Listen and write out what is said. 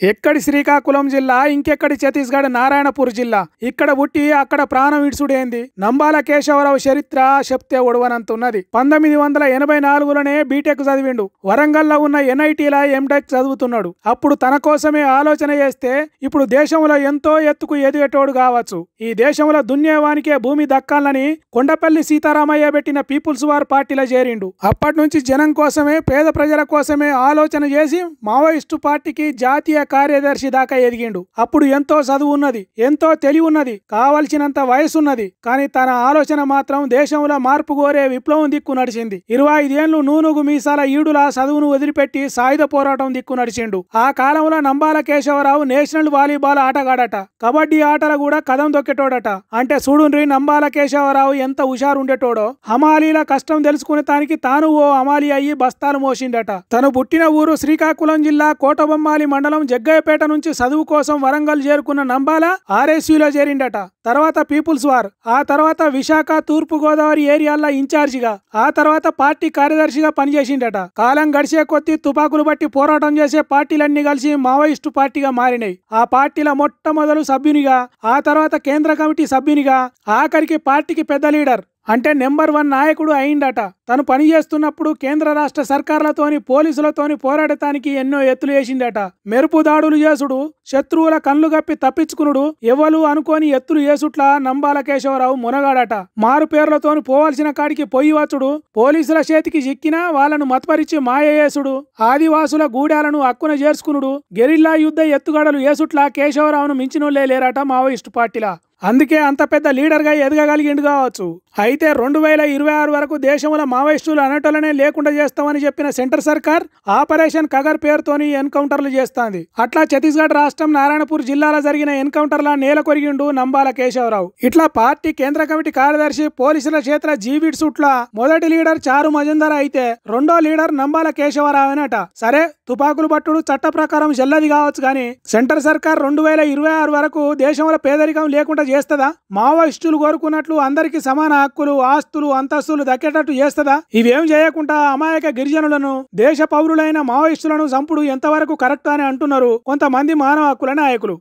ఎక్కడి శ్రీకాకుళం జిల్లా ఇంకెక్కడి ఛత్తీస్గఢ్ నారాయణపూర్ జిల్లా ఇక్కడ పుట్టి అక్కడ ప్రాణం ఇడుసుడేంది నంబాల కేశవరావు చరిత్ర చెప్తే ఒడవనంతున్నది 1984లోనే బీటెక్ చదివిండు వరంగల్లో ఉన్న ఎన్ఐటీలా ఎంటెక్ చదువుతున్నాడు అప్పుడు తన కోసమే ఆలోచన చేస్తే ఇప్పుడు దేశంలో ఎంతో ఎత్తుకు ఎదిగేటోడు కావచ్చు ఈ దేశంలో దున్నేవానికే భూమి దక్కాలని కొండపల్లి సీతారామయ్య పెట్టిన పీపుల్స్ వార్ పార్టీలో చేరిండు అప్పటి నుంచి జనం కోసమే పేద ప్రజల కోసమే ఆలోచన చేసి మావోయిస్టు పార్టీకి జాతీయ కార్యదర్శి దాకా ఎదిగిండు అప్పుడు ఎంతో చదువు ఉన్నది ఎంతో తెలివి ఉన్నది కావలసినంత వయసున్నది కానీ తన ఆలోచన మాత్రం దేశంలో మార్పు కోరే విప్లవం దిక్కు నడిచింది 25 ఏళ్లు నూనుగు మీసాల ఈడులా చదువును వదిలిపెట్టి సాయుధ పోరాటం దిక్కు నడిచిండు ఆ కాలంలో నంబాల కేశవరావు నేషనల్ వాలీబాల్ ఆటగాడట కబడ్డీ ఆటలు కూడా కదం దొక్కేటోడట అంటే చూడుండ్రి నంబాల కేశవరావు ఎంత హుషారుండేటోడో హమాలీల కష్టం తెలుసుకునే తానికి తాను ఓ హమాలి అయ్యి బస్తాలు మోసిండట తను పుట్టిన ఊరు శ్రీకాకుళం జిల్లా కోటబొమ్మాలి మండలం జగ్గయ్యపేట నుంచి చదువు కోసం వరంగల్ చేరుకున్న నంబాల ఆర్ఎస్యూలో చేరిండట తర్వాత పీపుల్స్ వార్ ఆ తర్వాత విశాఖ తూర్పు గోదావరి ఏరియాల ఇన్ఛార్జిగా ఆ తర్వాత పార్టీ కార్యదర్శిగా పనిచేసిండట కాలం గడిచే కొద్దీ తుపాకులు బట్టి పోరాటం చేసే పార్టీలన్నీ కలిసి మావోయిస్టు పార్టీగా మారినాయి ఆ పార్టీల మొట్టమొదలు సభ్యునిగా ఆ తర్వాత కేంద్ర కమిటీ సభ్యునిగా ఆఖరికి పార్టీకి పెద్ద లీడర్ అంటే నెంబర్ 1 నాయకుడు అయిందట తను పనిచేస్తున్నప్పుడు కేంద్ర రాష్ట్ర సర్కార్లతోని పోలీసులతోని పోరాడటానికి ఎన్నో ఎత్తులు వేసిందట మెరుపు దాడులు చేసుడు శత్రువుల కళ్ళు గప్పి తప్పించుకునుడు ఎవరు అనుకోని ఎత్తులు చేసుట్లా నంబాల కేశవరావు మునగాడట మారు పేర్లతోని పోవాల్సిన కాడికి పొయ్యి వచ్చుడు పోలీసుల చేతికి చిక్కినా వాళ్ళను మత్పరిచి మాయ చేసుడు ఆదివాసుల గూడాలను హక్కున చేర్చుకునుడు గెరిల్లా యుద్ధ ఎత్తుగడలు చేసుట్లా కేశవరావును మించినోళ్లే లేరట మావోయిస్టు పార్టీలా అందుకే అంత పెద్ద లీడర్గా ఎదగగలిగిండు కావచ్చు అయితే 2026 వరకు దేశంలో మావోయిస్టులు అనటోలనే లేకుండా చేస్తామని చెప్పిన సెంటర్ సర్కార్ ఆపరేషన్ కగర్ పేరుతోని ఎన్కౌంటర్లు చేస్తాంది అట్లా ఛత్తీస్గఢ్ రాష్ట్రం నారాయణపూర్ జిల్లాలో జరిగిన ఎన్కౌంటర్ల నేల కొరిగిండు నంబాల కేశవరావు ఇట్లా పార్టీ కేంద్ర కమిటీ కార్యదర్శి పోలీసుల చేతుల జీవిట్ సుట్ల మొదటి లీడర్ చారు మజందర్ అయితే రెండో లీడర్ నంబాల కేశవరావు అనట సరే తుపాకులు పట్టుడు చట్ట ప్రకారం చెల్లది కావచ్చు కానీ సెంటర్ సర్కార్ 2026 వరకు దేశంలో పేదరికం లేకుండా చేస్తదా మావోయిస్టులు కోరుకున్నట్లు అందరికి సమాన హక్కులు ఆస్తులు అంతస్తులు దక్కేటట్టు చేస్తదా ఇవేం చేయకుండా అమాయక గిరిజనులను దేశ పౌరులైన మావోయిస్టులను చంపుడు ఎంతవరకు కరెక్ట్ అని అంటున్నారు కొంతమంది మానవ హక్కుల నాయకులు